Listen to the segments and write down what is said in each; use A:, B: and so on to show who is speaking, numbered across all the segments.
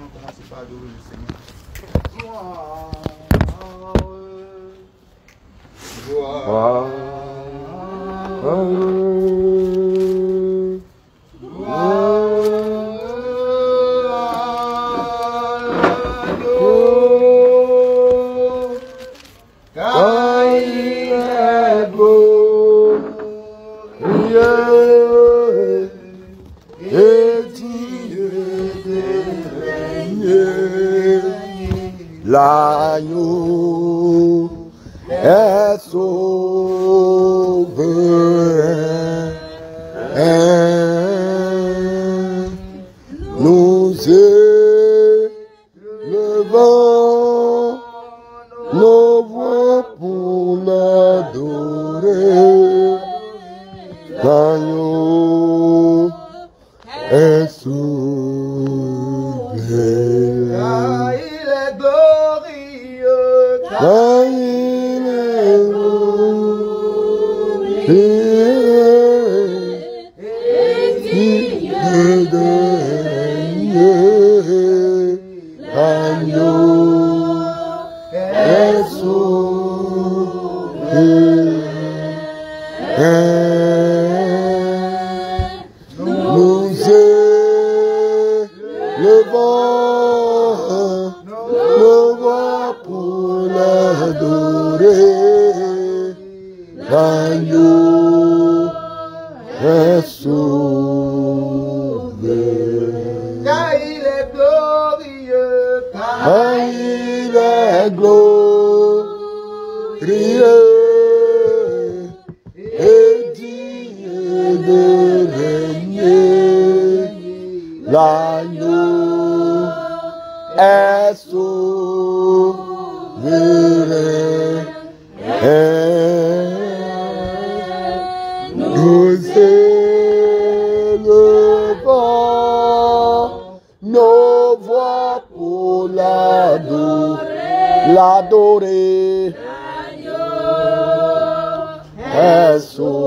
A: allons commencer par adorer le Seigneur.
B: L'agneau est souverain. Nous élevons nos voix pour l'adorer. L'agneau est souverain.
A: Il est glorieux.
B: Il est glorieux. Digne de régner. L'agneau est souverain. Nous élevons nos voix pour l'adorer. L'agneau est souverain.
A: Car il est glorieux.
B: Car il est glorieux et digne de régner. L'agneau est souverain. Nous élevons nos voix pour l'adorer. Est souverain.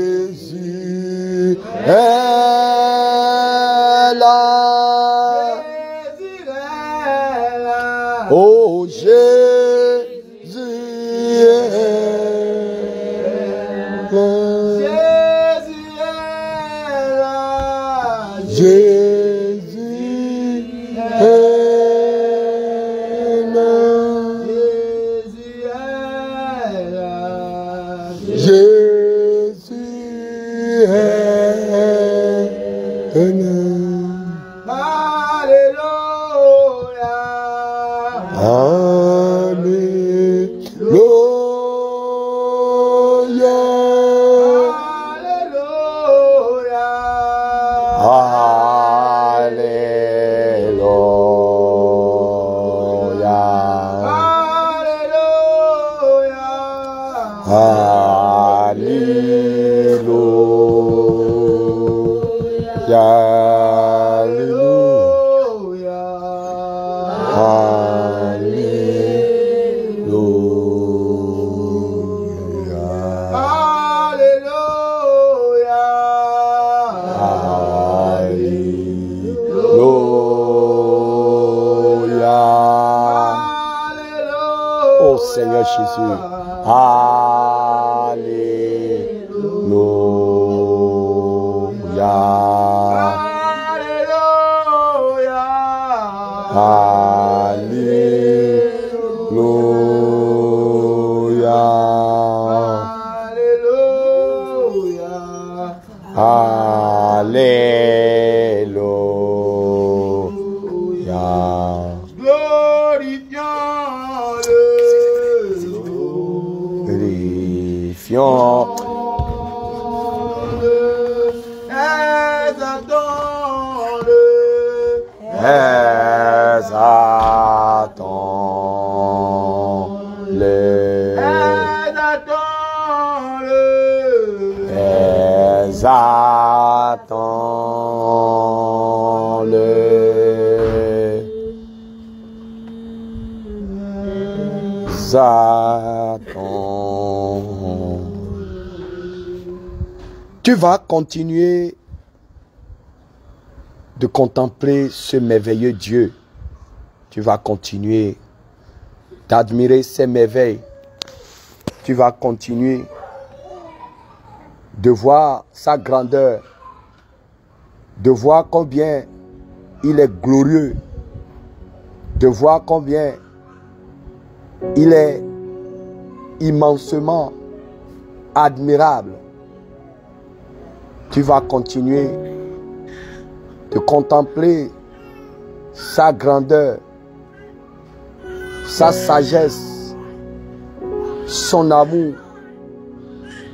B: Jésus est là. Oh, Jésus est là. Jésus est là. Jésus est là. Alléluia. Seigneur Jésus. Alléluia. Alléluia. Alléluia.
A: Glorifions-le.
B: Tu vas continuer de contempler ce merveilleux Dieu. Tu vas continuer d'admirer ses merveilles. Tu vas continuer de voir sa grandeur, de voir combien il est glorieux, de voir combien il est immensement admirable. Tu vas continuer de contempler sa grandeur, sa sagesse, son amour,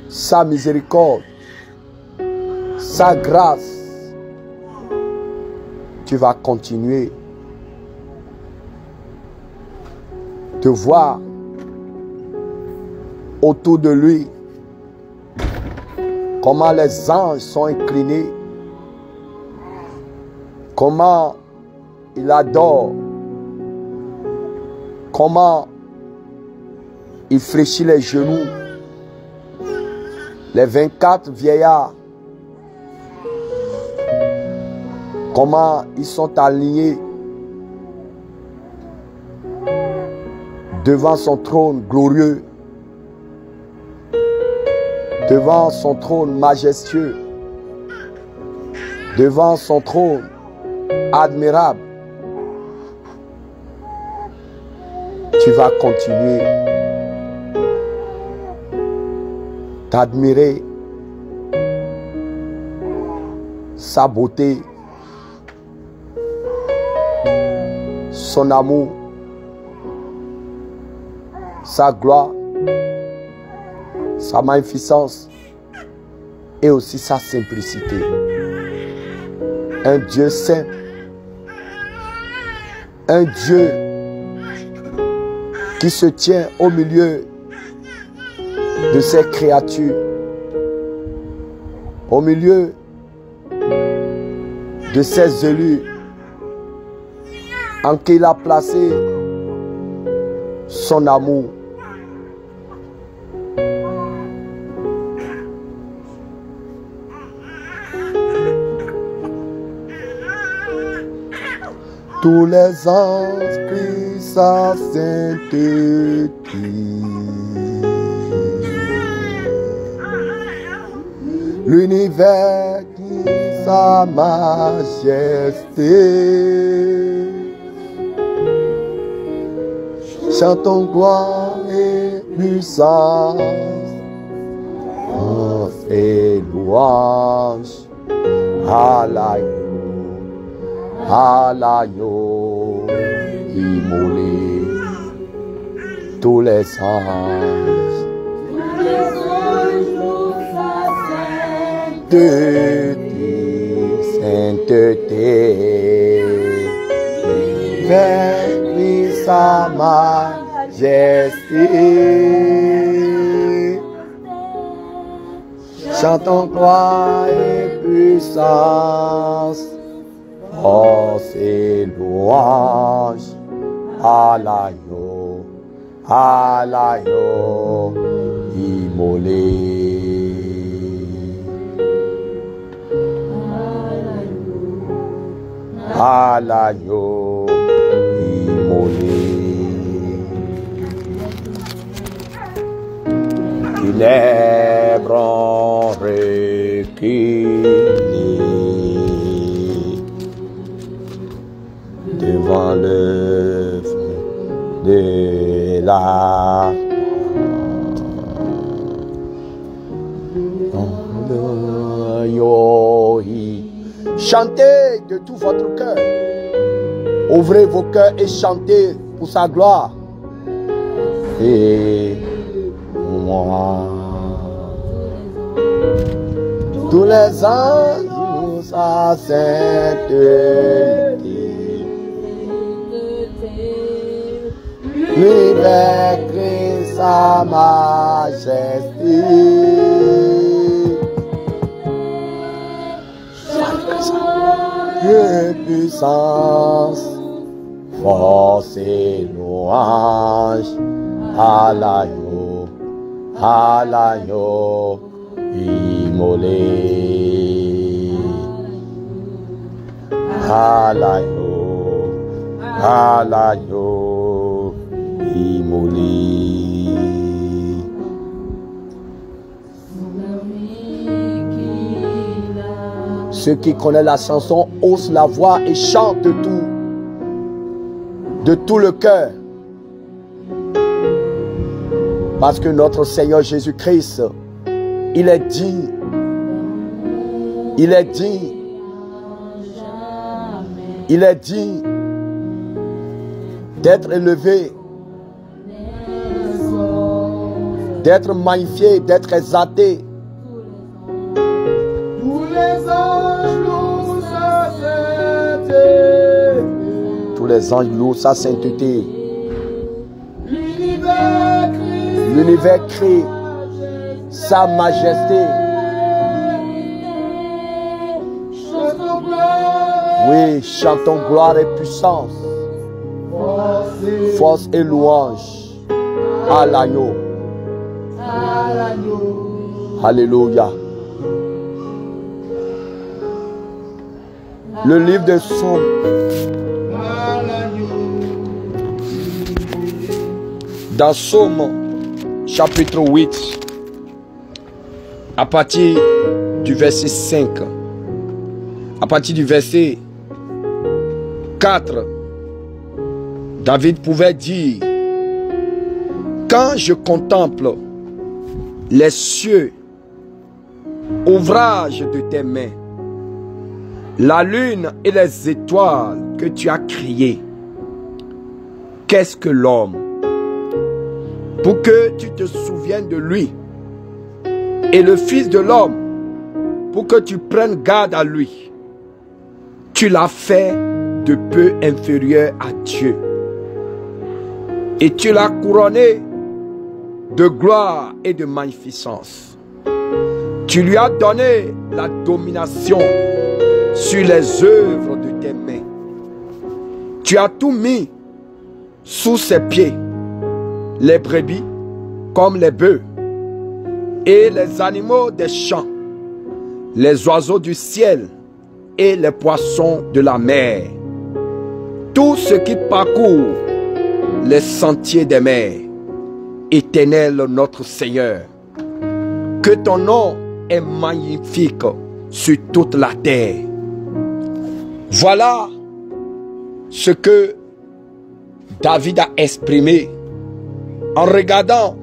B: sa miséricorde, sa grâce. Tu vas continuer de voir autour de lui comment les anges sont inclinés, comment il adore, comment il fléchit les genoux. Les 24 vieillards, comment ils sont alignés devant son trône glorieux, devant son trône majestueux, devant son trône admirable. Tu vas continuer d'admirer sa beauté, son amour, sa gloire, sa magnificence et aussi sa simplicité. Un Dieu saint, un Dieu qui se tient au milieu de ses créatures, au milieu de ses élus, en qui il a placé son amour. Tous les anges crient sa sainteté. L'univers qui sa majesté. Chantons gloire et puissance et louange à l'agneau immolé. Tous les anges sainteté, vers sa majesté. Chantons gloire et puissance, force et louange à l'agneau immolé. À l'agneau immolé. ténèbres ont reculé devant le feu de la chantez de tout votre cœur. Ouvrez vos cœurs et chantez pour sa gloire. Et moi, tous les anges nous sa sainteté, l'univers crie sa majesté. Que puissance, force et louange à l'agneau immolé, à l'agneau immolé. Ceux qui connaissent la chanson haussent la voix et chantent de tout le cœur. Parce que notre Seigneur Jésus-Christ, il est digne. Il est digne. Il est digne d'être élevé, d'être magnifié, d'être exalté. Tous les anges louent sa sainteté. L'univers crie sa majesté. Oui, chantons gloire et puissance, force et louange à l'agneau. Alléluia. Le livre de Psaumes, dans Psaume chapitre 8, à partir du verset 5, à partir du verset 4, David pouvait dire: quand je contemple les cieux, ouvrage de tes mains, la lune et les étoiles que tu as créées, qu'est-ce que l'homme pour que tu te souviennes de lui, et le Fils de l'homme pour que tu prennes garde à lui? Tu l'as fait de peu inférieur à Dieu, et tu l'as couronné de gloire et de magnificence. Tu lui as donné la domination sur les œuvres de tes mains. Tu as tout mis sous ses pieds, les brebis comme les bœufs, et les animaux des champs, les oiseaux du ciel et les poissons de la mer, tout ce qui parcourt les sentiers des mers. Éternel notre Seigneur, que ton nom est magnifique sur toute la terre. Voilà ce que David a exprimé en regardant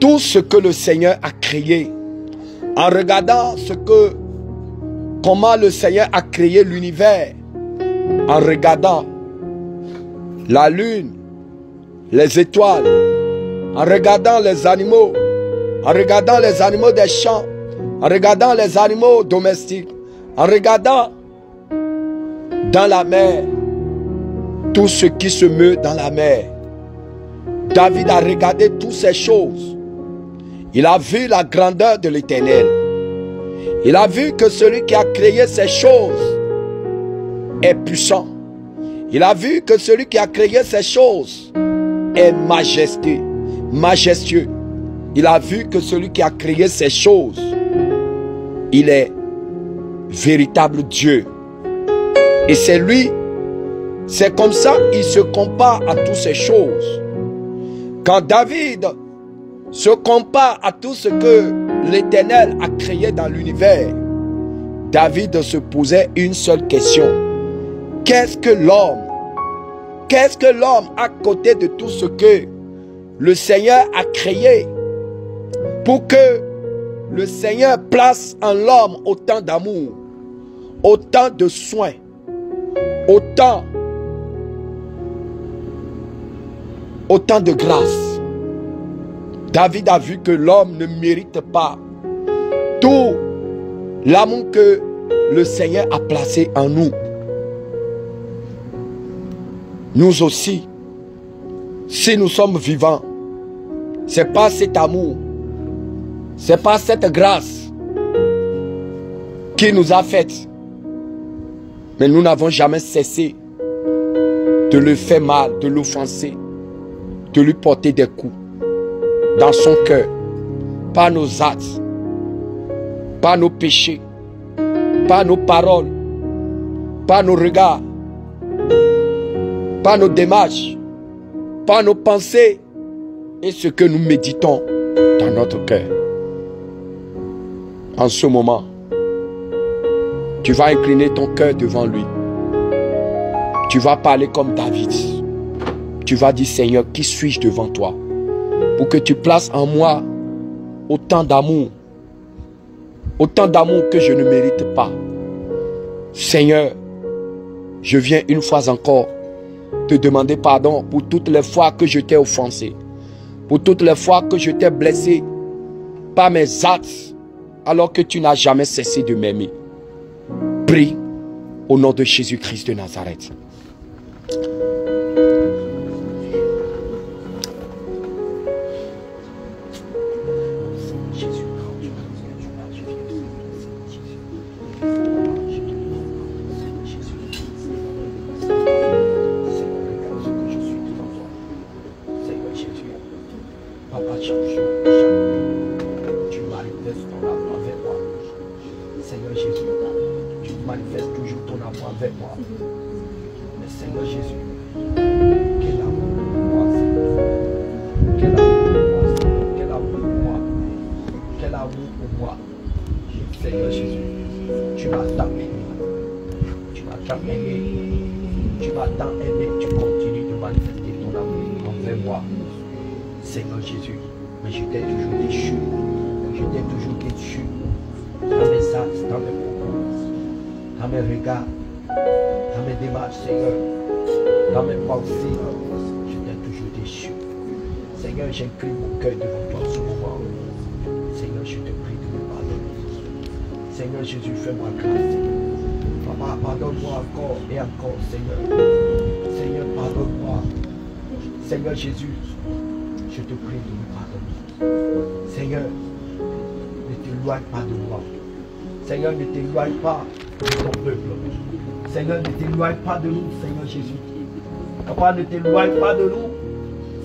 B: tout ce que le Seigneur a créé, en regardant comment le Seigneur a créé l'univers, en regardant la lune, les étoiles, en regardant les animaux, en regardant les animaux des champs, en regardant les animaux domestiques, en regardant dans la mer tout ce qui se meut dans la mer. David a regardé toutes ces choses. Il a vu la grandeur de l'Éternel. Il a vu que celui qui a créé ces choses est puissant. Il a vu que celui qui a créé ces choses est majestueux. Il a vu que celui qui a créé ces choses, il est véritable Dieu. Et c'est lui, c'est comme ça qu'il se compare à toutes ces choses. Quand David se compare à tout ce que l'Éternel a créé dans l'univers, David se posait une seule question. Qu'est-ce que l'homme? Qu'est-ce que l'homme à côté de tout ce que le Seigneur a créé pour que le Seigneur place en l'homme autant d'amour, autant de soins, autant de grâce. David a vu que l'homme ne mérite pas tout l'amour que le Seigneur a placé en nous. Nous aussi, si nous sommes vivants, ce n'est pas cet amour, ce n'est pas cette grâce qui nous a fait. Mais nous n'avons jamais cessé de lui faire mal, de l'offenser, de lui porter des coups dans son cœur, par nos actes, par nos péchés, par nos paroles, par nos regards, par nos démarches, par nos pensées et ce que nous méditons dans notre cœur. En ce moment, tu vas incliner ton cœur devant lui. Tu vas parler comme David. Tu vas dire, Seigneur, qui suis-je devant toi? Pour que tu places en moi autant d'amour que je ne mérite pas. Seigneur, je viens une fois encore te demander pardon pour toutes les fois que je t'ai offensé, pour toutes les fois que je t'ai blessé par mes actes, alors que tu n'as jamais cessé de m'aimer. Prie au nom de Jésus-Christ de Nazareth.
C: J'incline mon cœur devant toi en ce moment. Seigneur, je te prie de me pardonner. Seigneur Jésus, fais-moi grâce. Papa, pardonne-moi encore et encore, Seigneur. Seigneur, pardonne-moi. Seigneur Jésus, je te prie de me pardonner. Seigneur, ne t'éloigne pas de moi. Seigneur, ne t'éloigne pas de ton peuple. Seigneur, ne t'éloigne pas de nous, Seigneur Jésus. Papa, ne t'éloigne pas de nous.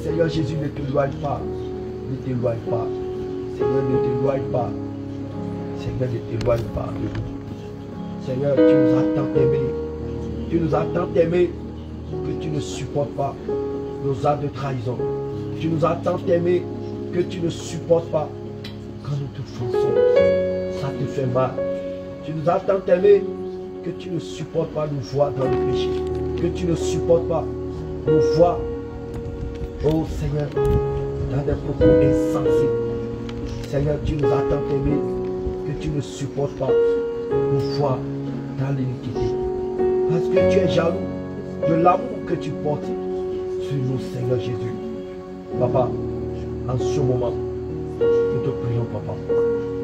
C: Seigneur Jésus, ne t'éloigne pas. Ne t'éloigne pas. Seigneur, ne t'éloigne pas. Seigneur, ne t'éloigne pas de nous. Seigneur, tu nous as tant aimés. Tu nous as tant aimés que tu ne supportes pas nos actes de trahison. Tu nous as tant aimés que tu ne supportes pas quand nous te forçons. Ça te fait mal. Tu nous as tant aimés que tu ne supportes pas nous voir dans le péché. Que tu ne supportes pas nous voir. Oh Seigneur, dans des propos insensés. Seigneur, tu nous as tant aimés que tu ne supportes pas nous voir dans l'iniquité. Parce que tu es jaloux de l'amour que tu portes sur nous, Seigneur Jésus. Papa, en ce moment, nous te prions, Papa.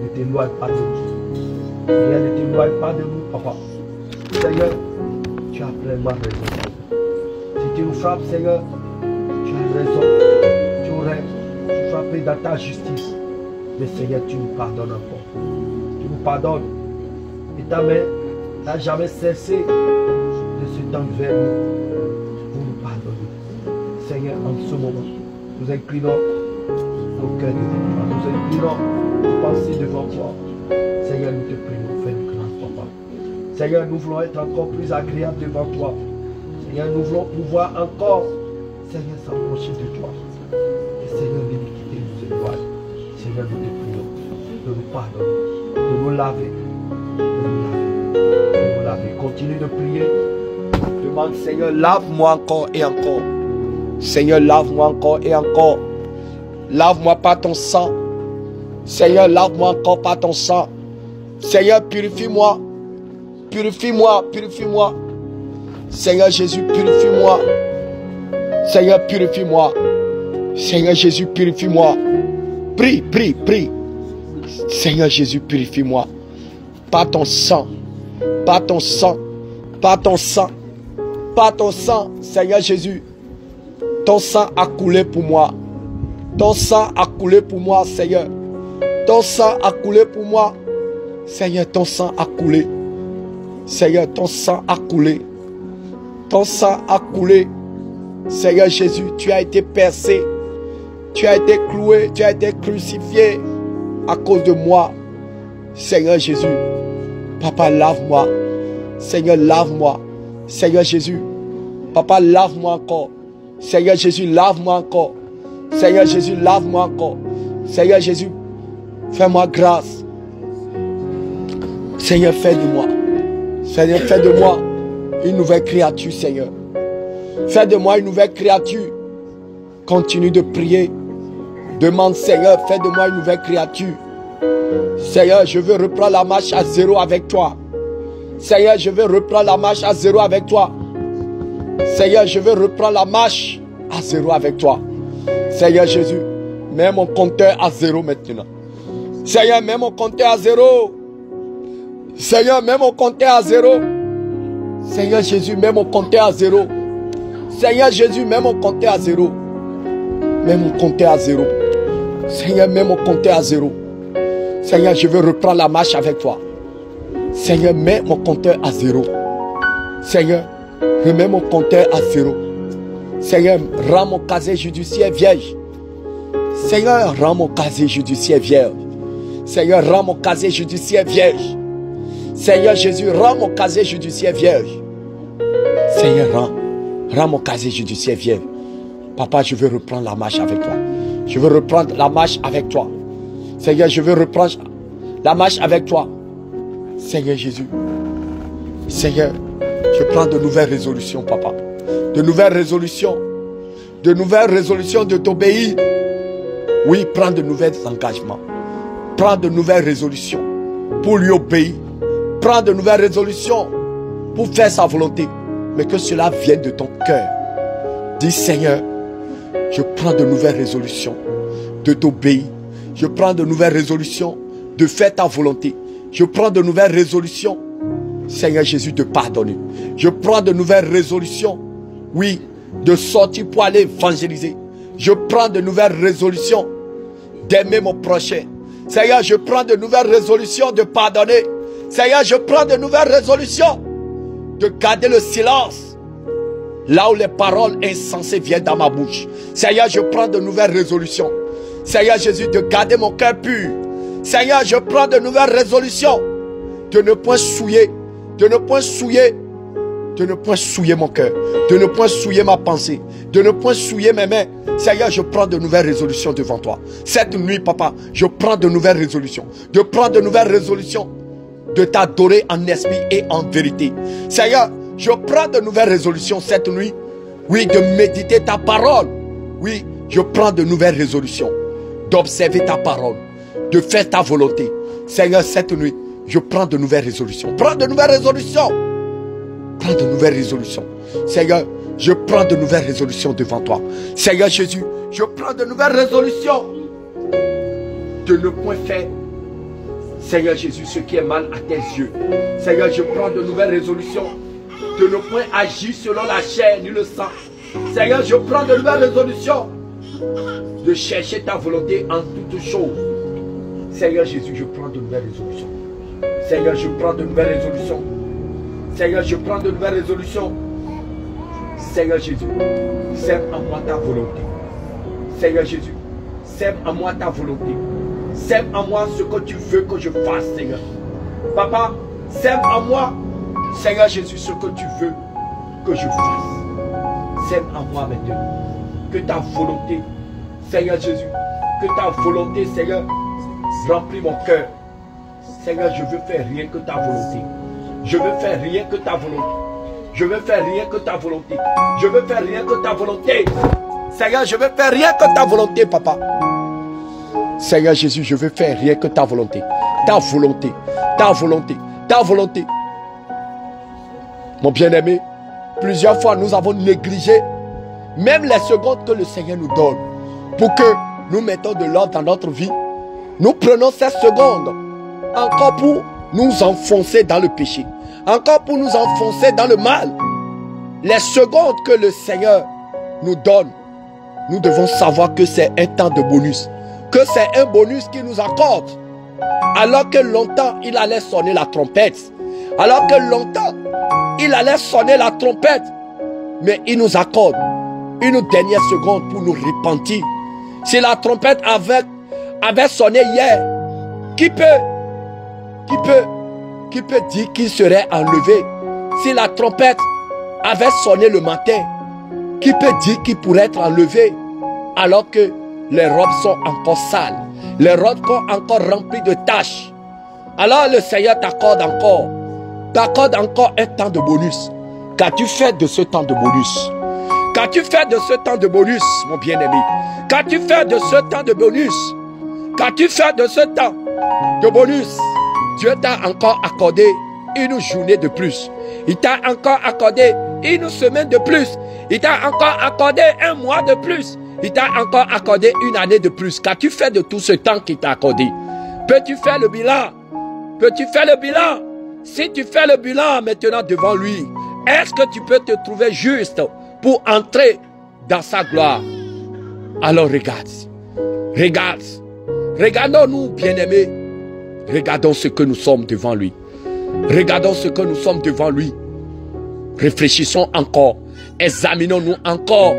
C: Ne t'éloigne pas de nous. Seigneur, ne t'éloigne pas de nous, Papa. Seigneur, tu as pleinement raison. Si tu nous frappes, Seigneur, tu as raison, tu aurais frappé dans ta justice. Mais Seigneur, tu nous pardonnes encore. Tu nous pardonnes. Et ta main n'a jamais cessé de se tendre vers nous pour nous pardonner. Seigneur, en ce moment, nous inclinons nos cœurs devant toi. Nous inclinons nos pensées devant toi. Seigneur, nous te prions, fais-nous grâce, Papa. Seigneur, nous voulons être encore plus agréables devant toi. Seigneur, nous voulons pouvoir encore, Seigneur, s'approcher de toi. Et Seigneur, l'iniquité nous éloigne. Seigneur, nous te prions de nous pardonner, de nous laver, de nous laver. Continue de prier. Demande, Seigneur, lave-moi encore et encore. Seigneur, lave-moi encore et encore. Lave-moi par ton sang. Seigneur, lave-moi encore par ton sang. Seigneur, purifie-moi. Purifie-moi, purifie-moi. Seigneur Jésus, purifie-moi. Seigneur, purifie-moi. Seigneur Jésus, purifie-moi. Prie, prie, prie. Seigneur Jésus, purifie-moi. Par ton sang. Par ton sang. Par ton sang. Par ton sang, Seigneur Jésus. Ton sang a coulé pour moi. Ton sang a coulé pour moi, Seigneur. Ton sang a coulé pour moi. Seigneur, ton sang a coulé. Seigneur, ton sang a coulé. Ton sang a coulé. Seigneur Jésus, tu as été percé. Tu as été cloué. Tu as été crucifié à cause de moi. Seigneur Jésus, Papa, lave-moi. Seigneur, lave-moi. Seigneur Jésus, Papa, lave-moi encore. Seigneur Jésus, lave-moi encore. Seigneur Jésus, lave-moi encore. Seigneur Jésus, fais-moi grâce. Seigneur, fais de moi. Seigneur, fais de moi une nouvelle créature, Seigneur. Fais de moi une nouvelle créature. Continue de prier. Demande, Seigneur, fais de moi une nouvelle créature. Seigneur, je veux reprendre la marche à zéro avec toi. Seigneur, je veux reprendre la marche à zéro avec toi. Seigneur, je veux reprendre la marche à zéro avec toi. Seigneur Jésus, mets mon compteur à zéro maintenant. Seigneur, mets mon compteur à zéro. Seigneur, mets mon compteur à zéro. Seigneur Jésus, mets mon compteur à zéro. Seigneur Jésus, mets mon compteur à zéro. Mets mon compteur à zéro. Seigneur, mets mon compteur à zéro. Seigneur, je veux reprendre la marche avec toi. Seigneur, mets mon compteur à zéro. Seigneur, remets mon compteur à zéro. Seigneur, rends mon casier judiciaire vierge. Seigneur, rends mon casier judiciaire vierge. Seigneur, rends mon casier judiciaire vierge. Seigneur Jésus, rends mon casier judiciaire vierge. Seigneur, rends mon casier judiciaire vierge. Papa, je veux reprendre la marche avec toi. Je veux reprendre la marche avec toi. Seigneur, je veux reprendre la marche avec toi. Seigneur Jésus. Seigneur, je prends de nouvelles résolutions, papa. De nouvelles résolutions. De nouvelles résolutions de t'obéir. Oui, prends de nouveaux engagements. Prends de nouvelles résolutions pour lui obéir. Prends de nouvelles résolutions pour faire sa volonté. Mais que cela vienne de ton cœur. Dis, Seigneur, je prends de nouvelles résolutions de t'obéir. Je prends de nouvelles résolutions de faire ta volonté. Je prends de nouvelles résolutions, Seigneur Jésus, de pardonner. Je prends de nouvelles résolutions, oui, de sortir pour aller évangéliser. Je prends de nouvelles résolutions d'aimer mon prochain. Seigneur, je prends de nouvelles résolutions de pardonner. Seigneur, je prends de nouvelles résolutions de garder le silence là où les paroles insensées viennent dans ma bouche. Seigneur, je prends de nouvelles résolutions. Seigneur Jésus, de garder mon cœur pur. Seigneur, je prends de nouvelles résolutions de ne point souiller, de ne point souiller mon cœur, de ne point souiller ma pensée, de ne point souiller mes mains. Seigneur, je prends de nouvelles résolutions devant toi. Cette nuit, papa, je prends de nouvelles résolutions. Je prends de nouvelles résolutions de t'adorer en esprit et en vérité. Seigneur, je prends de nouvelles résolutions cette nuit. Oui, de méditer ta parole. Oui, je prends de nouvelles résolutions d'observer ta parole, de faire ta volonté. Seigneur, cette nuit, je prends de nouvelles résolutions. Prends de nouvelles résolutions. Prends de nouvelles résolutions. Seigneur, je prends de nouvelles résolutions devant toi. Seigneur Jésus, je prends de nouvelles résolutions de ne point faire, Seigneur Jésus, ce qui est mal à tes yeux. Seigneur, je prends de nouvelles résolutions de ne point agir selon la chair ni le sang. Seigneur, je prends de nouvelles résolutions de chercher ta volonté en toutes choses. Seigneur Jésus, je prends de nouvelles résolutions. Seigneur, je prends de nouvelles résolutions. Seigneur, je prends de nouvelles résolutions. Seigneur Jésus, sème en moi ta volonté. Seigneur Jésus, sème en moi ta volonté. Sème en moi ce que tu veux que je fasse, Seigneur. Papa, sème en moi, Seigneur Jésus, ce que tu veux que je fasse. Sème en moi maintenant. Que ta volonté, Seigneur Jésus,
B: que ta volonté, Seigneur, remplit mon cœur. Seigneur, je veux faire rien que ta volonté. Je veux faire rien que ta volonté. Je veux faire rien que ta volonté. Je veux faire rien que ta volonté. Seigneur, je veux faire rien que ta volonté, papa. Seigneur Jésus, je veux faire rien que ta volonté. Ta volonté, ta volonté, ta volonté. Mon bien-aimé, plusieurs fois nous avons négligé même les secondes que le Seigneur nous donne pour que nous mettons de l'ordre dans notre vie. Nous prenons ces secondes encore pour nous enfoncer dans le péché, encore pour nous enfoncer dans le mal. Les secondes que le Seigneur nous donne, nous devons savoir que c'est un temps de bonus, que c'est un bonus qu'il nous accorde. Alors que longtemps il allait sonner la trompette, alors que longtemps il allait sonner la trompette, mais il nous accorde une dernière seconde pour nous repentir. Si la trompette avait sonné hier, qui peut dire qu'il serait enlevé? Si la trompette avait sonné le matin, qui peut dire qu'il pourrait être enlevé alors que les robes sont encore sales, les robes sont encore remplies de taches? Alors le Seigneur t'accorde encore un temps de bonus. Qu'as-tu fait de ce temps de bonus? Qu'as-tu fait de ce temps de bonus, mon bien-aimé? Qu'as-tu fait de ce temps de bonus? Qu'as-tu fait de ce temps de bonus? Dieu t'a encore accordé une journée de plus. Il t'a encore accordé une semaine de plus. Il t'a encore accordé un mois de plus. Il t'a encore accordé une année de plus. Qu'as-tu fait de tout ce temps qu'il t'a accordé? Peux-tu faire le bilan? Peux-tu faire le bilan? Si tu fais le bilan maintenant devant lui, est-ce que tu peux te trouver juste pour entrer dans sa gloire? Alors regarde. Regardons-nous, bien-aimés. Regardons ce que nous sommes devant lui. Regardons ce que nous sommes devant lui. Réfléchissons encore. Examinons-nous encore.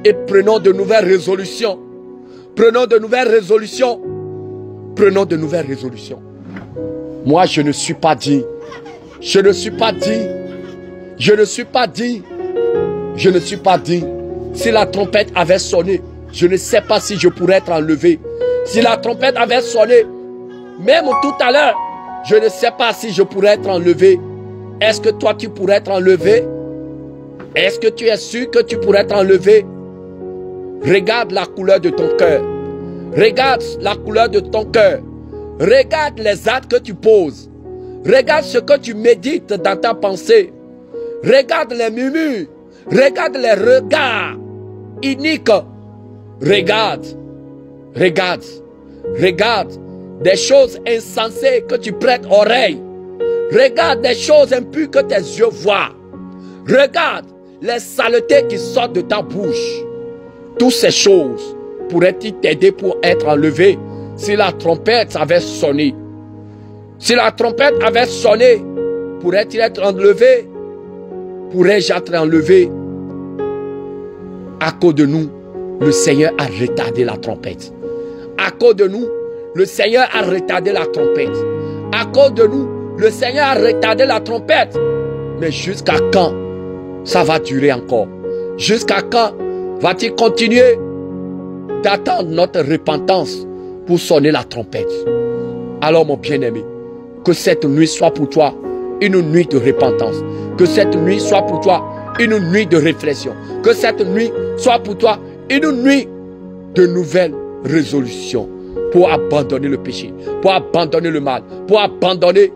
B: Et prenons de nouvelles résolutions. Prenons de nouvelles résolutions. Prenons de nouvelles résolutions. Moi, je ne suis pas digne. Je ne suis pas digne. Je ne suis pas digne. Je ne suis pas digne. Si la trompette avait sonné, je ne sais pas si je pourrais être enlevé. Si la trompette avait sonné, même tout à l'heure, je ne sais pas si je pourrais être enlevé. Est-ce que toi, tu pourrais être enlevé? Est-ce que tu es sûr que tu pourrais être enlevé? Regarde la couleur de ton cœur. Regarde la couleur de ton cœur. Regarde les actes que tu poses. Regarde ce que tu médites dans ta pensée. Regarde les murmures. Regarde les regards iniques. Regarde des choses insensées que tu prêtes oreille. Regarde des choses impures que tes yeux voient. Regarde les saletés qui sortent de ta bouche. Toutes ces choses pourraient-ils t'aider pour être enlevé si la trompette avait sonné? Si la trompette avait sonné, pourrait-il être enlevé? Pourrais-je être enlevé? À cause de nous, le Seigneur a retardé la trompette. À cause de nous, le Seigneur a retardé la trompette. À cause de nous, le Seigneur a retardé la trompette. Mais jusqu'à quand ça va durer encore? Jusqu'à quand va-t-il continuer d'attendre notre repentance pour sonner la trompette? Alors mon bien-aimé, que cette nuit soit pour toi une nuit de repentance. Que cette nuit soit pour toi une nuit de réflexion. Que cette nuit soit pour toi une nuit de nouvelles résolutions pour abandonner le péché, pour abandonner le mal, pour abandonner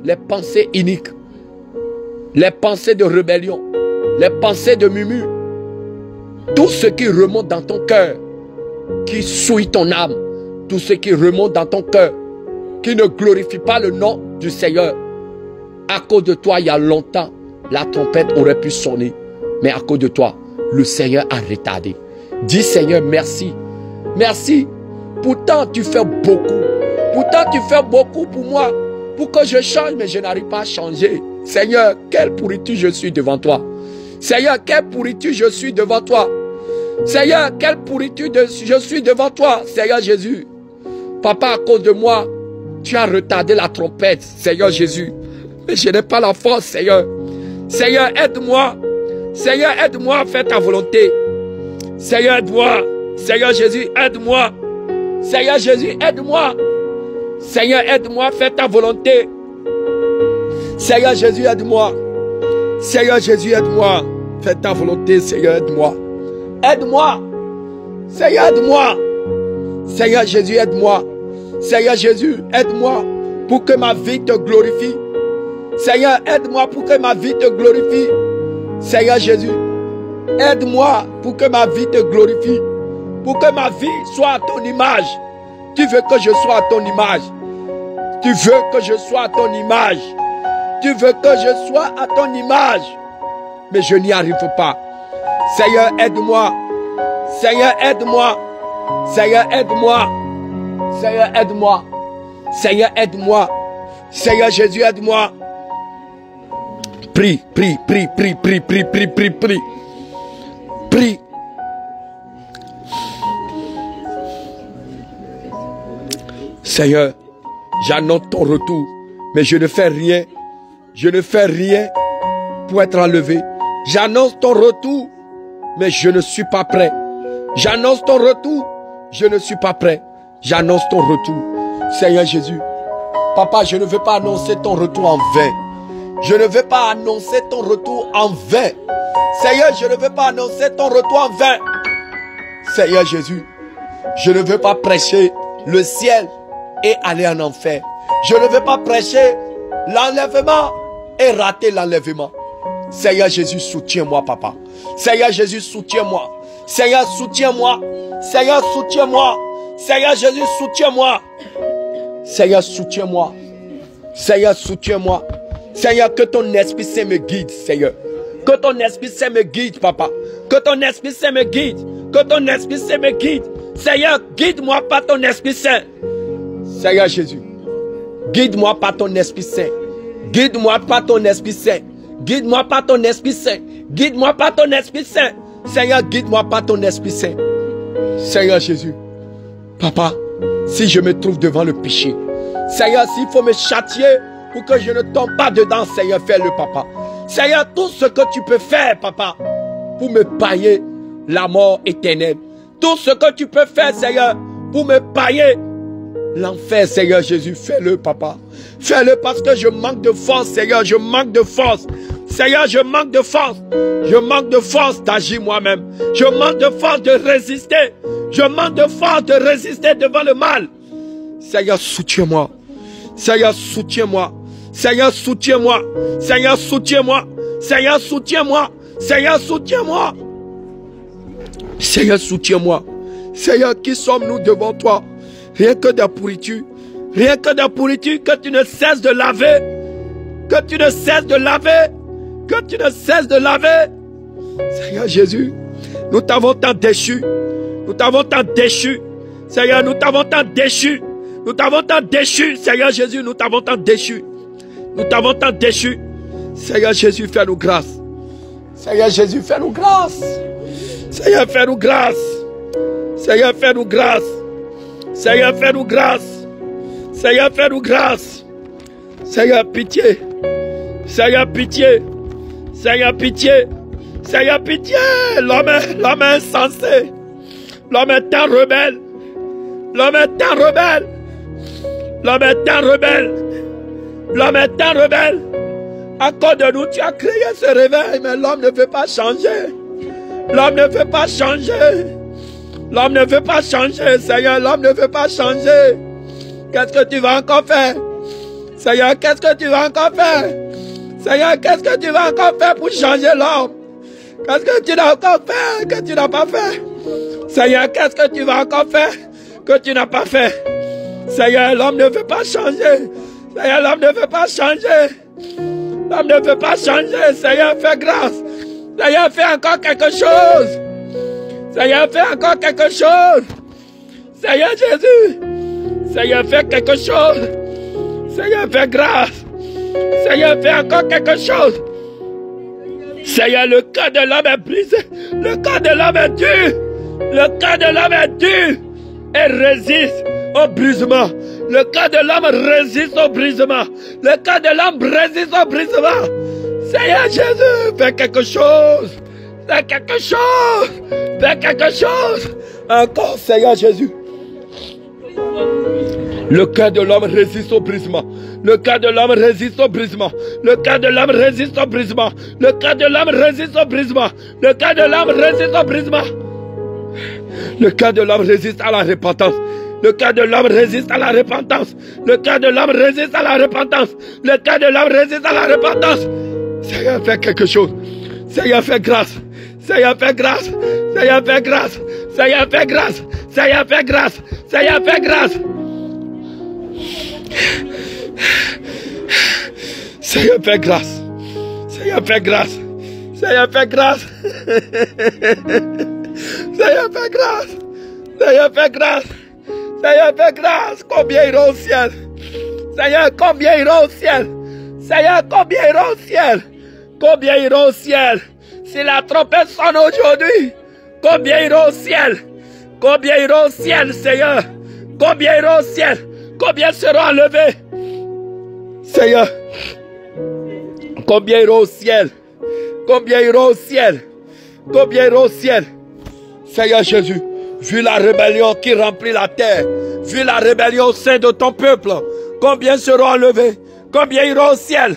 B: les pensées iniques, les pensées de rébellion, les pensées de murmure, tout ce qui remonte dans ton cœur, qui souille ton âme, tout ce qui remonte dans ton cœur, qui ne glorifie pas le nom du Seigneur. À cause de toi, il y a longtemps, la trompette aurait pu sonner, mais à cause de toi, le Seigneur a retardé. Dis Seigneur, merci. Merci. Pourtant, tu fais beaucoup. Pourtant, tu fais beaucoup pour moi, pour que je change, mais je n'arrive pas à changer. Seigneur, quelle pourriture je suis devant toi. Seigneur, quelle pourriture je suis devant toi. Seigneur, quelle pourriture je suis devant toi, Seigneur Jésus. Papa, à cause de moi, tu as retardé la trompette, Seigneur Jésus. Mais je n'ai pas la force, Seigneur. Seigneur, aide-moi. Seigneur, aide-moi à faire ta volonté. Seigneur, aide-moi. Seigneur Jésus, aide-moi. Seigneur Jésus, aide-moi. Seigneur, aide-moi, fais ta volonté. Seigneur Jésus, aide-moi. Seigneur Jésus, aide-moi. Fais ta volonté, Seigneur, aide-moi. Aide-moi. Seigneur, aide-moi. Seigneur Jésus, aide-moi. Seigneur Jésus, aide-moi pour que ma vie te glorifie. Seigneur, aide-moi pour que ma vie te glorifie. Seigneur Jésus, aide-moi pour que ma vie te glorifie. Pour que ma vie soit à ton image. Tu veux que je sois à ton image. Tu veux que je sois à ton image. Tu veux que je sois à ton image. Mais je n'y arrive pas. Seigneur, aide-moi. Seigneur, aide-moi. Seigneur, aide-moi. Seigneur, aide-moi. Seigneur, aide-moi. Seigneur Jésus, aide-moi. Prie, prie, prie, prie, prie, prie, prie, prie, prie. Prie. Seigneur, j'annonce ton retour, mais je ne fais rien. Je ne fais rien pour être enlevé. J'annonce ton retour, mais je ne suis pas prêt. J'annonce ton retour, je ne suis pas prêt. J'annonce ton retour. Seigneur Jésus, Papa, je ne veux pas annoncer ton retour en vain. Je ne veux pas annoncer ton retour en vain. Seigneur, je ne veux pas annoncer ton retour en vain. Seigneur Jésus, je ne veux pas prêcher le ciel et aller en enfer. Je ne veux pas prêcher l'enlèvement et rater l'enlèvement. Seigneur Jésus, soutiens-moi, Papa. Seigneur Jésus, soutiens-moi. Seigneur, soutiens-moi. Seigneur, soutiens-moi. Seigneur Jésus, soutiens-moi. Seigneur, soutiens-moi. Seigneur, soutiens-moi. Seigneur, que ton Esprit Saint me guide, Seigneur. Que ton Esprit Saint me guide, Papa. Que ton Esprit Saint me guide. Que ton Esprit Saint me guide. Seigneur, guide-moi par ton Esprit Saint. Seigneur Jésus, guide-moi par ton Esprit Saint. Guide-moi par ton Esprit Saint. Guide-moi par ton Esprit Saint. Guide-moi par ton Esprit Saint. Seigneur, guide-moi par ton Esprit Saint. Seigneur Jésus, Papa, si je me trouve devant le péché, Seigneur, s'il faut me châtier pour que je ne tombe pas dedans, Seigneur, fais-le, Papa. Seigneur, tout ce que tu peux faire, Papa, pour me payer la mort éternelle. Tout ce que tu peux faire, Seigneur, pour me payer l'enfer, Seigneur Jésus, fais-le, Papa. Fais-le parce que je manque de force, Seigneur, je manque de force. Seigneur, je manque de force. Je manque de force d'agir moi-même. Je manque de force de résister. Je manque de force de résister devant le mal. Seigneur, soutiens-moi. Seigneur, soutiens-moi. Seigneur, soutiens-moi. Seigneur, soutiens-moi. Seigneur, soutiens-moi. Seigneur, soutiens-moi. Seigneur, soutiens-moi. Seigneur, qui sommes-nous devant toi? Rien que de la pourriture. Rien que de la pourriture que tu ne cesses de laver. Que tu ne cesses de laver. Que tu ne cesses de laver. Seigneur Jésus, nous t'avons tant déchu. Nous t'avons tant déchu. Seigneur, nous t'avons tant déchu. Nous t'avons tant déchu. Seigneur Jésus, nous t'avons tant déchu. Nous t'avons tant déchu. Seigneur Jésus, fais-nous grâce. Seigneur Jésus, fais-nous grâce. Seigneur, fais-nous grâce. Seigneur, fais-nous grâce. Seigneur, fais-nous grâce. Seigneur, fais-nous grâce. Seigneur, pitié. Seigneur, pitié. Seigneur, pitié. Seigneur, pitié. L'homme est insensé. L'homme est un rebelle. L'homme est un rebelle. L'homme est un rebelle. L'homme est un rebelle. À cause de nous, tu as créé ce réveil, mais l'homme ne veut pas changer. L'homme ne veut pas changer. L'homme ne veut pas changer, Seigneur. L'homme ne veut pas changer. Qu'est-ce que tu vas encore faire? Seigneur, qu'est-ce que tu vas encore faire? Seigneur, qu'est-ce que tu vas encore faire pour changer l'homme? Qu'est-ce que tu n'as encore fait que tu n'as pas fait? Seigneur, qu'est-ce que tu vas encore faire que tu n'as pas fait? Seigneur, l'homme ne veut pas changer. Seigneur, l'homme ne veut pas changer. L'homme ne veut pas changer. Seigneur, fais grâce. Seigneur, fais encore quelque chose. Seigneur, fais encore quelque chose. Seigneur Jésus. Seigneur, fais quelque chose. Seigneur, fais grâce. Seigneur, fais encore quelque chose. Seigneur, le cœur de l'homme est brisé. Le cœur de l'homme est dur. Le cœur de l'homme est dur et résiste au brisement. Le cœur de l'homme résiste au brisement. Le cœur de l'homme résiste au brisement. Seigneur Jésus, fais quelque chose. Fais quelque chose. Fais quelque chose. Encore, Seigneur Jésus. Le cœur de l'homme résiste au brisement. Le cœur de l'homme résiste au brisement. Le cœur de l'homme résiste au brisement. Le cœur de l'homme résiste au brisement. Le cœur de l'homme résiste au brisement. Le cœur de l'homme résiste à la repentance. Le cœur de l'homme résiste à la repentance. Le cœur de l'homme résiste à la repentance. Le cœur de l'homme résiste à la repentance. Seigneur, fais quelque chose. Seigneur, fais grâce. Seigneur, fais grâce. Seigneur, fais grâce. Seigneur, fais grâce. Seigneur, fais grâce. Seigneur, fais grâce. Seigneur, fais grâce. Seigneur, fais grâce. Seigneur, fais grâce. Seigneur, fais grâce. Seigneur, fais grâce. Seigneur, fais grâce. Combien iront au ciel? Seigneur, combien iront au ciel? Seigneur, combien iront au ciel? Combien iront au ciel? Si la trompette sonne aujourd'hui, combien iront au ciel? Combien iront au ciel, Seigneur? Combien iront au ciel? Combien seront enlevés? Seigneur, combien iront au ciel? Combien iront au ciel? Combien iront au ciel? Seigneur Jésus, vu la rébellion qui remplit la terre, vu la rébellion au sein de ton peuple, combien seront enlevés? Combien iront au ciel?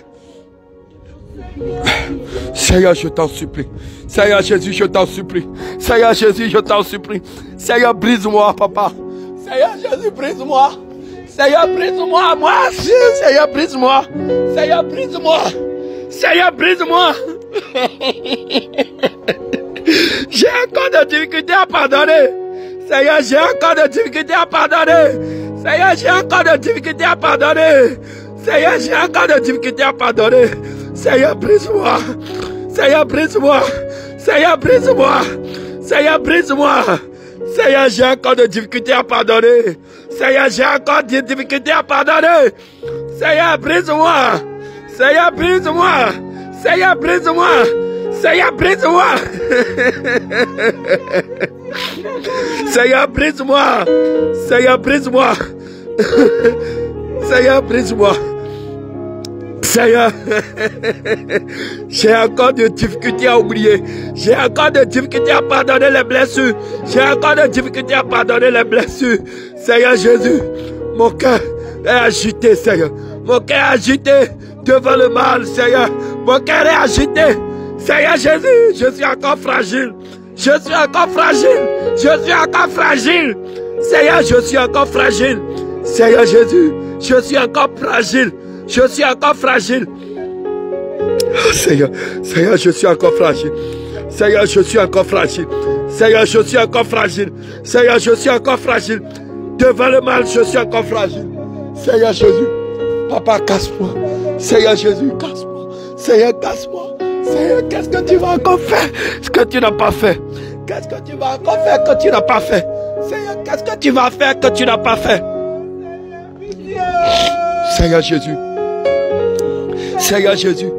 B: Seigneur, je t'en supplie. Seigneur Jésus, je t'en supplie. Seigneur Jésus, je t'en supplie. Seigneur, brise-moi, papa. Seigneur Jésus, brise-moi. Seigneur, brise-moi, moi. Seigneur, brise-moi. Seigneur, brise-moi. Seigneur, brise-moi. J'ai encore de difficultés à pardonner. Seigneur, j'ai encore de difficultés à pardonner. Seigneur, j'ai encore de difficultés à pardonner. Seigneur, j'ai encore de difficultés à pardonner. Seigneur, brise-moi. Seigneur, brise-moi. Seigneur, brise-moi. Seigneur, brise-moi. Seigneur, j'ai encore de difficultés à pardonner. Seigneur, j'ai encore de difficultés à pardonner. Seigneur, brise-moi. Seigneur, brise-moi. Seigneur, brise-moi. Seigneur, brise-moi. Seigneur, brise-moi. Seigneur, brise-moi. Seigneur, brise-moi. Seigneur, j'ai encore de difficultés à oublier. J'ai encore de difficultés à pardonner les blessures. J'ai encore de difficultés à pardonner les blessures. Seigneur Jésus, mon cœur est agité, Seigneur. Mon cœur est agité devant le mal, Seigneur. Mon cœur est agité. Seigneur Jésus, je suis encore fragile. Je suis encore fragile. Je suis encore fragile. Seigneur, je suis encore fragile. Seigneur Jésus, je suis encore fragile. Je suis encore fragile. Oh, Seigneur, Seigneur, je suis encore fragile. Seigneur, je suis encore fragile. Seigneur, je suis encore fragile. Seigneur, je suis encore fragile. Devant le mal, je suis encore fragile. Seigneur Jésus, papa, casse-moi. Seigneur Jésus, casse-moi. Seigneur, casse-moi. Seigneur, qu'est-ce que tu vas encore faire? Ce que tu n'as pas fait. Qu'est-ce que tu vas encore faire que tu n'as pas fait? Seigneur, qu'est-ce que tu vas faire que tu n'as pas fait? Seigneur Jésus. Seigneur Jésus,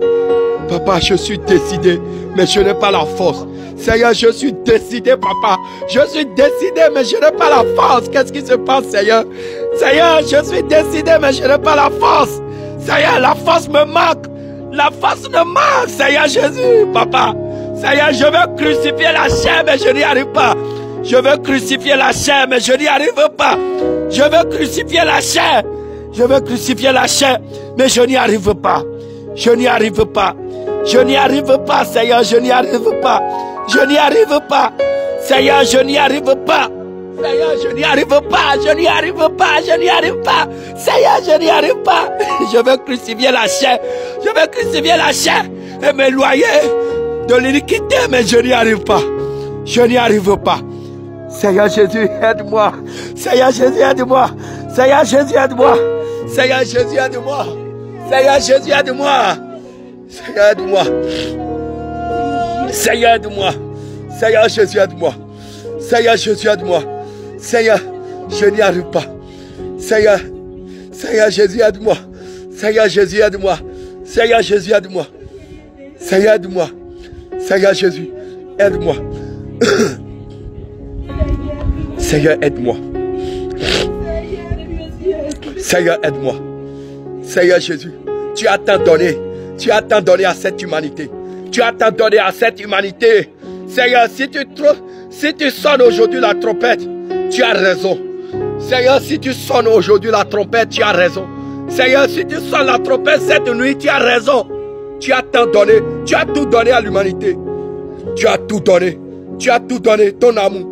B: papa, je suis décidé, mais je n'ai pas la force. Seigneur, je suis décidé, papa. Je suis décidé, mais je n'ai pas la force. Qu'est-ce qui se passe, Seigneur? Seigneur, je suis décidé, mais je n'ai pas la force. Seigneur, la force me manque. La force me manque, Seigneur Jésus, papa. Seigneur, je veux crucifier la chair, mais je n'y arrive pas. Je veux crucifier la chair, mais je n'y arrive pas. Je veux crucifier la chair. Je veux crucifier la chair, mais je n'y arrive pas. Je n'y arrive pas. Je n'y arrive pas, Seigneur, je n'y arrive pas. Je n'y arrive pas. Seigneur, je n'y arrive pas. Seigneur, je n'y arrive pas. Je n'y arrive pas. Je n'y arrive pas. Seigneur, je n'y arrive pas. Je veux crucifier la chair. Je veux crucifier la chair et m'éloigner de l'iniquité, mais je n'y arrive pas. Je n'y arrive pas. Seigneur Jésus, aide-moi. Seigneur Jésus, aide-moi. Seigneur Jésus, aide-moi. Seigneur Jésus, aide-moi. Seigneur Jésus, aide-moi. Seigneur, aide-moi. Seigneur, aide-moi. Seigneur Jésus, aide-moi. Seigneur Jésus, aide-moi. Seigneur, je n'y arrive pas. Seigneur, Seigneur Jésus, aide-moi. Seigneur Jésus, aide-moi. Seigneur Jésus, aide-moi. Seigneur, aide-moi. Seigneur Jésus, aide-moi. Seigneur, aide-moi. Seigneur, aide-moi. Seigneur Jésus, tu as tant donné. Tu as tant donné à cette humanité. Tu as tant donné à cette humanité. Seigneur, si tu si tu sonnes aujourd'hui la trompette, tu as raison. Seigneur, si tu sonnes aujourd'hui la trompette, tu as raison. Seigneur, si tu sonnes la trompette cette nuit, tu as raison. Tu as tant donné, tu as tout donné à l'humanité. Tu as tout donné, tu as tout donné, ton amour.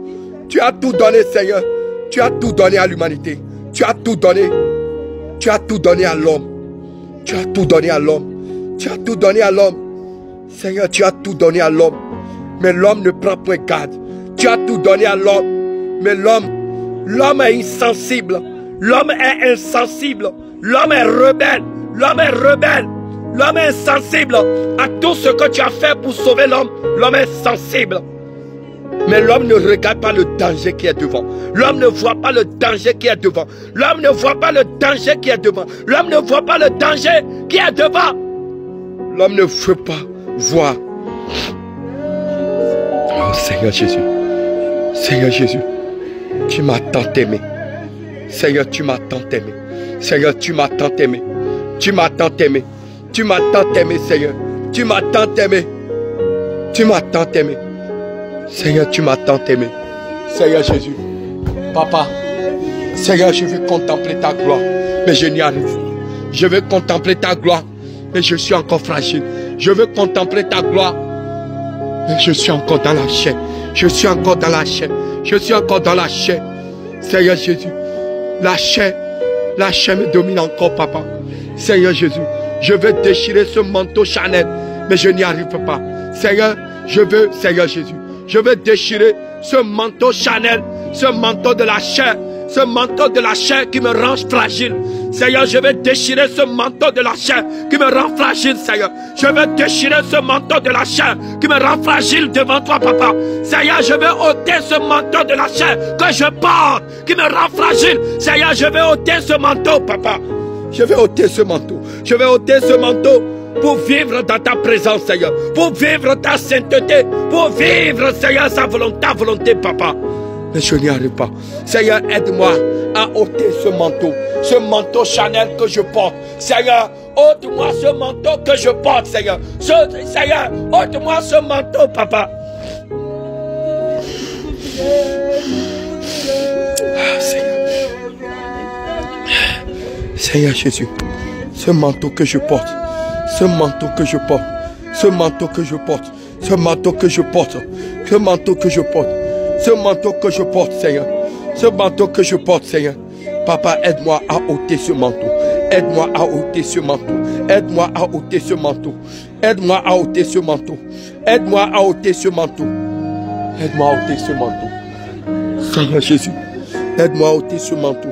B: Tu as tout donné, Seigneur. Tu as tout donné à l'humanité. Tu as tout donné. Tu as tout donné à l'homme. Tu as tout donné à l'homme. Tu as tout donné à l'homme. Seigneur, tu as tout donné à l'homme. Mais l'homme ne prend point garde. Tu as tout donné à l'homme. Mais l'homme est insensible. L'homme est insensible. L'homme est rebelle. L'homme est rebelle. L'homme est insensible à tout ce que tu as fait pour sauver l'homme. L'homme est sensible. Mais l'homme ne regarde pas le danger qui est devant. L'homme ne voit pas le danger qui est devant. L'homme ne voit pas le danger qui est devant. L'homme ne voit pas le danger qui est devant. L'homme ne veut pas voir. Oh Seigneur Jésus. Seigneur Jésus. Tu m'as tant aimé. Seigneur, tu m'as tant aimé. Seigneur, tu m'as tant aimé. Tu m'as tant aimé. Tu m'as tant aimé, Seigneur. Tu m'as tant aimé. Tu m'as tant aimé. Seigneur, tu m'as tant aimé. Seigneur Jésus. Papa. Seigneur, je veux contempler ta gloire. Mais je n'y arrive pas. Je veux contempler ta gloire. Mais je suis encore fragile. Je veux contempler ta gloire. Mais je suis encore dans la chair. Je suis encore dans la chair. Je suis encore dans la chair. Seigneur Jésus. La chair me domine encore, papa. Seigneur Jésus. Je veux déchirer ce manteau Chanel. Mais je n'y arrive pas. Seigneur, Seigneur Jésus. Je veux déchirer ce manteau Chanel, ce manteau de la chair, ce manteau de la chair qui me rend fragile. Seigneur, je veux déchirer ce manteau de la chair qui me rend fragile, Seigneur. Je veux déchirer ce manteau de la chair qui me rend fragile devant toi, papa. Seigneur, je veux ôter ce manteau de la chair que je porte, qui me rend fragile. Seigneur, je veux ôter ce manteau, papa. Je veux ôter ce manteau. Je veux ôter ce manteau pour vivre dans ta présence, Seigneur. Pour vivre ta sainteté. Pour vivre, Seigneur, ta volonté, papa. Mais je n'y arrive pas. Seigneur, aide-moi à ôter ce manteau Chanel que je porte. Seigneur, ôte-moi ce manteau que je porte, Seigneur. Seigneur, ôte-moi ce manteau, papa. Ah, Seigneur. Seigneur Jésus, ce manteau que je porte, ce manteau que je porte, ce manteau que je porte, ce manteau que je porte, ce manteau que je porte, ce manteau que je porte, Seigneur, ce manteau que je porte, Seigneur. Papa, aide-moi à ôter ce manteau. Aide-moi à ôter ce manteau. Aide-moi à ôter ce manteau. Aide-moi à ôter ce manteau. Aide-moi à ôter ce manteau. Aide-moi à ôter ce manteau. Seigneur Jésus, aide-moi à ôter ce manteau.